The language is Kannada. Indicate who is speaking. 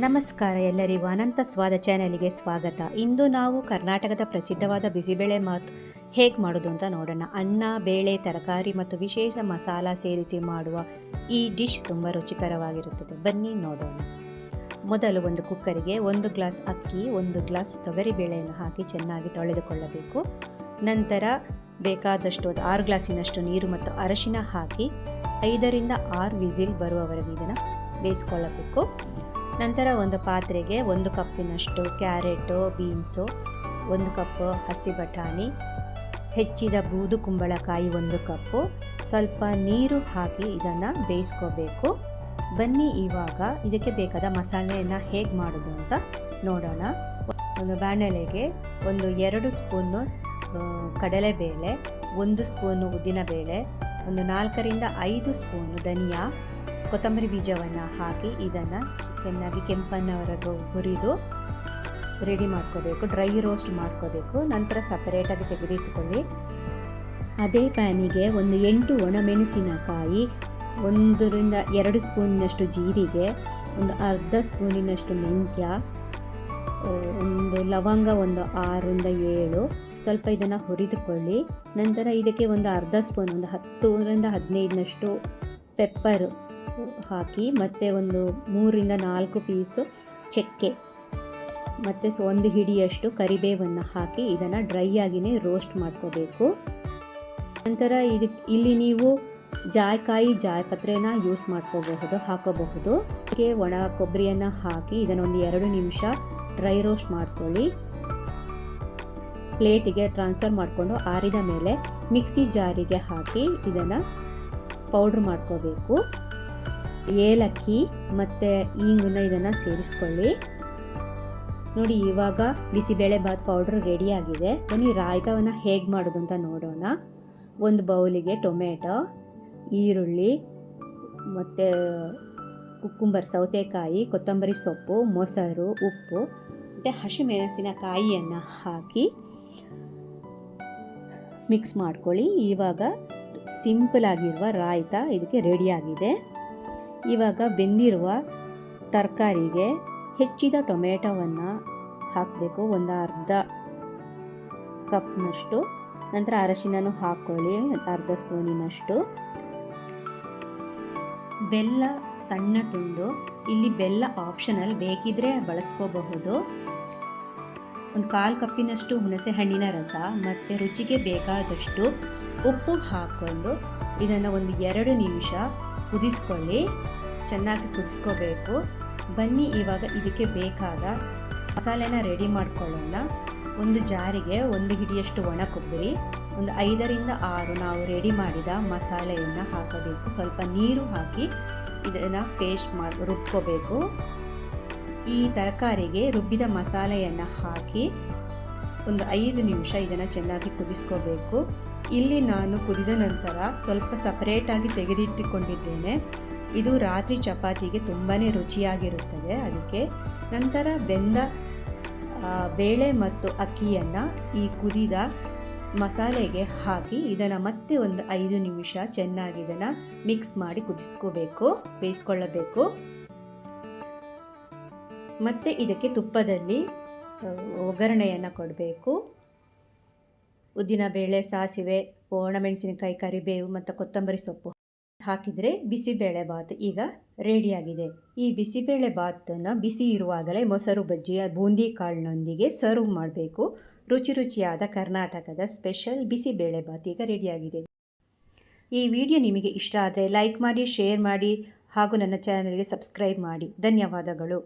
Speaker 1: ನಮಸ್ಕಾರ ಎಲ್ಲರಿಗೂ ಅನಂತ ಸ್ವಾದ ಚಾನೆಲ್ಗೆ ಸ್ವಾಗತ. ಇಂದು ನಾವು ಕರ್ನಾಟಕದ ಪ್ರಸಿದ್ಧವಾದ ಬಿಸಿಬೇಳೆ ಬಾತ್ ಹೇಗೆ ಮಾಡೋದು ಅಂತ ನೋಡೋಣ. ಅನ್ನ, ಬೇಳೆ, ತರಕಾರಿ ಮತ್ತು ವಿಶೇಷ ಮಸಾಲ ಸೇರಿಸಿ ಮಾಡುವ ಈ ಡಿಶ್ ತುಂಬ ರುಚಿಕರವಾಗಿರುತ್ತದೆ. ಬನ್ನಿ ನೋಡೋಣ. ಮೊದಲು ಒಂದು ಕುಕ್ಕರಿಗೆ 1 ಗ್ಲಾಸ್ ಅಕ್ಕಿ, 1 ಗ್ಲಾಸ್ ತೊಗರಿಬೇಳೆಯನ್ನು ಹಾಕಿ ಚೆನ್ನಾಗಿ ತೊಳೆದುಕೊಳ್ಳಬೇಕು. ನಂತರ ಬೇಕಾದಷ್ಟು 6 ಗ್ಲಾಸಿನಷ್ಟು ನೀರು ಮತ್ತು ಅರಶಿನ ಹಾಕಿ 5 ರಿಂದ 6 ವಿಸಿಲ್ ಬರುವವರೆಗೆ ಇದನ್ನು ಬೇಯಿಸ್ಕೊಳ್ಳಬೇಕು. ನಂತರ ಒಂದು ಪಾತ್ರೆಗೆ 1 ಕಪ್ಪಿನಷ್ಟು ಕ್ಯಾರೆಟು, ಬೀನ್ಸು, 1 ಕಪ್ ಹಸಿ ಬಟಾಣಿ, ಹೆಚ್ಚಿದ ಬೂದು ಕುಂಬಳಕಾಯಿ 1 ಕಪ್ಪು, ಸ್ವಲ್ಪ ನೀರು ಹಾಕಿ ಇದನ್ನು ಬೇಯಿಸ್ಕೋಬೇಕು. ಬನ್ನಿ ಇವಾಗ ಇದಕ್ಕೆ ಬೇಕಾದ ಮಸಾಲೆಯನ್ನು ಹೇಗೆ ಮಾಡೋದು ಅಂತ ನೋಡೋಣ. ಒಂದು ಬಾಣಲೆಗೆ 2 ಸ್ಪೂನು ಕಡಲೆಬೇಳೆ, 1 ಸ್ಪೂನು ಉದ್ದಿನಬೇಳೆ, 4 ರಿಂದ 5 ಸ್ಪೂನು ಧನಿಯಾ, ಕೊತ್ತಂಬರಿ ಬೀಜವನ್ನು ಹಾಕಿ ಇದನ್ನು ಚೆನ್ನಾಗಿ ಕೆಂಪನ್ನವರೆಗೂ ಹುರಿದು ರೆಡಿ ಮಾಡ್ಕೋಬೇಕು. ಡ್ರೈ ರೋಸ್ಟ್ ಮಾಡ್ಕೋಬೇಕು. ನಂತರ ಸಪರೇಟಾಗಿ ತೆಗೆದಿಟ್ಟುಕೊಳ್ಳಿ. ಅದೇ ಪ್ಯಾನಿಗೆ 8 ಒಣಮೆಣಸಿನಕಾಯಿ, 1 ರಿಂದ 2 ಸ್ಪೂನಿನಷ್ಟು ಜೀರಿಗೆ, ಅರ್ಧ ಸ್ಪೂನಿನಷ್ಟು ಮೆಂತ್ಯ, 1 ಲವಂಗ, 6 ರಿಂದ 7 ಸ್ವಲ್ಪ ಇದನ್ನು ಹುರಿದುಕೊಳ್ಳಿ. ನಂತರ ಇದಕ್ಕೆ ಅರ್ಧ ಸ್ಪೂನ್ 10 ರಿಂದ 15ನಷ್ಟು ಪೆಪ್ಪರ್ ಹಾಕಿ, ಮತ್ತು 3 ರಿಂದ 4 ಪೀಸು ಚಕ್ಕೆ ಮತ್ತು 1 ಹಿಡಿಯಷ್ಟು ಕರಿಬೇವನ್ನು ಹಾಕಿ ಇದನ್ನು ಡ್ರೈ ಆಗಿಯೇ ರೋಸ್ಟ್ ಮಾಡ್ಕೋಬೇಕು. ನಂತರ ಇಲ್ಲಿ ನೀವು ಜಾಯಿಪತ್ರೆನ ಯೂಸ್ ಹಾಕೋಬಹುದು. ಇದಕ್ಕೆ ಒಣ ಕೊಬ್ಬರಿಯನ್ನು ಹಾಕಿ ಇದನ್ನು 2 ನಿಮಿಷ ಡ್ರೈ ರೋಸ್ಟ್ ಮಾಡ್ಕೊಳ್ಳಿ. ಪ್ಲೇಟಿಗೆ ಟ್ರಾನ್ಸ್ಫರ್ ಮಾಡಿಕೊಂಡು ಆರಿದ ಮೇಲೆ ಮಿಕ್ಸಿ ಜಾರಿಗೆ ಹಾಕಿ ಇದನ್ನು ಪೌಡ್ರ್ ಮಾಡ್ಕೋಬೇಕು. ಏಲಕ್ಕಿ ಮತ್ತು ಇಂಗನ್ನ ಇದನ್ನು ಸೇರಿಸ್ಕೊಳ್ಳಿ. ನೋಡಿ, ಇವಾಗ ಬಿಸಿಬೇಳೆ ಬಾತ್ ಪೌಡ್ರ್ ರೆಡಿಯಾಗಿದೆ. ಬನ್ನಿ ರಾಯ್ತವನ್ನು ಹೇಗೆ ಮಾಡೋದು ಅಂತ ನೋಡೋಣ. ಒಂದು ಬೌಲಿಗೆ ಟೊಮೆಟೊ, ಈರುಳ್ಳಿ ಮತ್ತು ಕುಕ್ಕುಂಬರ್, ಸೌತೆಕಾಯಿ, ಕೊತ್ತಂಬರಿ ಸೊಪ್ಪು, ಮೊಸರು, ಉಪ್ಪು ಮತ್ತು ಹಸಿಮೆಣಸಿನಕಾಯಿಯನ್ನು ಹಾಕಿ ಮಿಕ್ಸ್ ಮಾಡ್ಕೊಳ್ಳಿ. ಇವಾಗ ಸಿಂಪಲ್ ಆಗಿರುವ ರಾಯ್ತ ಇದಕ್ಕೆ ರೆಡಿಯಾಗಿದೆ. ಇವಾಗ ಬೆಂದಿರುವ ತರಕಾರಿಗೆ ಹೆಚ್ಚಿದ ಟೊಮೆಟೊವನ್ನು ಹಾಕಬೇಕು, ಅರ್ಧ ಕಪ್ನಷ್ಟು. ನಂತರ ಅರಶಿನೂ ಹಾಕ್ಕೊಳ್ಳಿ, ಅರ್ಧ ಸ್ಪೂನಿನಷ್ಟು. ಬೆಲ್ಲ ಸಣ್ಣ ತುಂಡು, ಇಲ್ಲಿ ಬೆಲ್ಲ ಆಪ್ಷನಲ್, ಬೇಕಿದ್ರೆ ಬಳಸ್ಕೋಬಹುದು. 1/4 ಕಪ್ಪಿನಷ್ಟು ಹುಣಸೆ ಹಣ್ಣಿನ ರಸ ಮತ್ತು ರುಚಿಗೆ ಬೇಕಾದಷ್ಟು ಉಪ್ಪು ಹಾಕ್ಕೊಂಡು ಇದನ್ನು 2 ನಿಮಿಷ ಕುದಿಸ್ಕೊಳ್ಳಿ. ಚೆನ್ನಾಗಿ ಕುದಿಸ್ಕೋಬೇಕು. ಬನ್ನಿ ಇವಾಗ ಇದಕ್ಕೆ ಬೇಕಾದ ಮಸಾಲೆನ ರೆಡಿ ಮಾಡ್ಕೊಳ್ಳೋಣ. ಒಂದು ಜಾರಿಗೆ 1 ಹಿಡಿಯಷ್ಟು ಒಣ ಕೊಬ್ಬರಿ, 5 ರಿಂದ 6 ನಾವು ರೆಡಿ ಮಾಡಿದ ಮಸಾಲೆಯನ್ನು ಹಾಕಬೇಕು. ಸ್ವಲ್ಪ ನೀರು ಹಾಕಿ ಇದನ್ನು ಪೇಸ್ಟ್ ರುಬ್ಕೋಬೇಕು. ಈ ತರಕಾರಿಗೆ ರುಬ್ಬಿದ ಮಸಾಲೆಯನ್ನು ಹಾಕಿ 5 ನಿಮಿಷ ಇದನ್ನು ಚೆನ್ನಾಗಿ ಕುದಿಸ್ಕೋಬೇಕು. ಇಲ್ಲಿ ನಾನು ಕುದಿದ ನಂತರ ಸ್ವಲ್ಪ ಸಪರೇಟಾಗಿ ತೆಗೆದಿಟ್ಟುಕೊಂಡಿದ್ದೇನೆ. ಇದು ರಾತ್ರಿ ಚಪಾತಿಗೆ ತುಂಬಾ ರುಚಿಯಾಗಿರುತ್ತದೆ. ಅದಕ್ಕೆ ನಂತರ ಬೆಂದ ಬೇಳೆ ಮತ್ತು ಅಕ್ಕಿಯನ್ನು ಈ ಕುದಿದ ಮಸಾಲೆಗೆ ಹಾಕಿ ಇದನ್ನು ಮತ್ತೆ 5 ನಿಮಿಷ ಚೆನ್ನಾಗಿ ಇದನ್ನು ಮಿಕ್ಸ್ ಮಾಡಿ ಬೇಯಿಸ್ಕೊಳ್ಳಬೇಕು. ಮತ್ತು ಇದಕ್ಕೆ ತುಪ್ಪದಲ್ಲಿ ಒಗ್ಗರಣೆಯನ್ನು ಕೊಡಬೇಕು. ಉದ್ದಿನಬೇಳೆ, ಸಾಸಿವೆ, ಒಣಮೆಣಸಿನಕಾಯಿ, ಕರಿಬೇವು ಮತ್ತು ಕೊತ್ತಂಬರಿ ಸೊಪ್ಪು ಹಾಕಿದರೆ ಬಿಸಿಬೇಳೆ ಬಾತ್ ಈಗ ರೆಡಿಯಾಗಿದೆ. ಈ ಬಿಸಿಬೇಳೆ ಬಾತನ್ನು ಬಿಸಿ ಇರುವಾಗಲೇ ಮೊಸರು ಬಜ್ಜಿಯ ಬೂಂದಿ ಕಾಳಿನೊಂದಿಗೆ ಸರ್ವ್ ಮಾಡಬೇಕು. ರುಚಿಯಾದ ಕರ್ನಾಟಕದ ಸ್ಪೆಷಲ್ ಬಿಸಿಬೇಳೆ ಬಾತ್ ಈಗ ರೆಡಿಯಾಗಿದೆ. ಈ ವಿಡಿಯೋ ನಿಮಗೆ ಇಷ್ಟ ಆದರೆ ಲೈಕ್ ಮಾಡಿ, ಶೇರ್ ಮಾಡಿ ಹಾಗೂ ನನ್ನ ಚಾನಲ್ಗೆ ಸಬ್ಸ್ಕ್ರೈಬ್ ಮಾಡಿ. ಧನ್ಯವಾದಗಳು.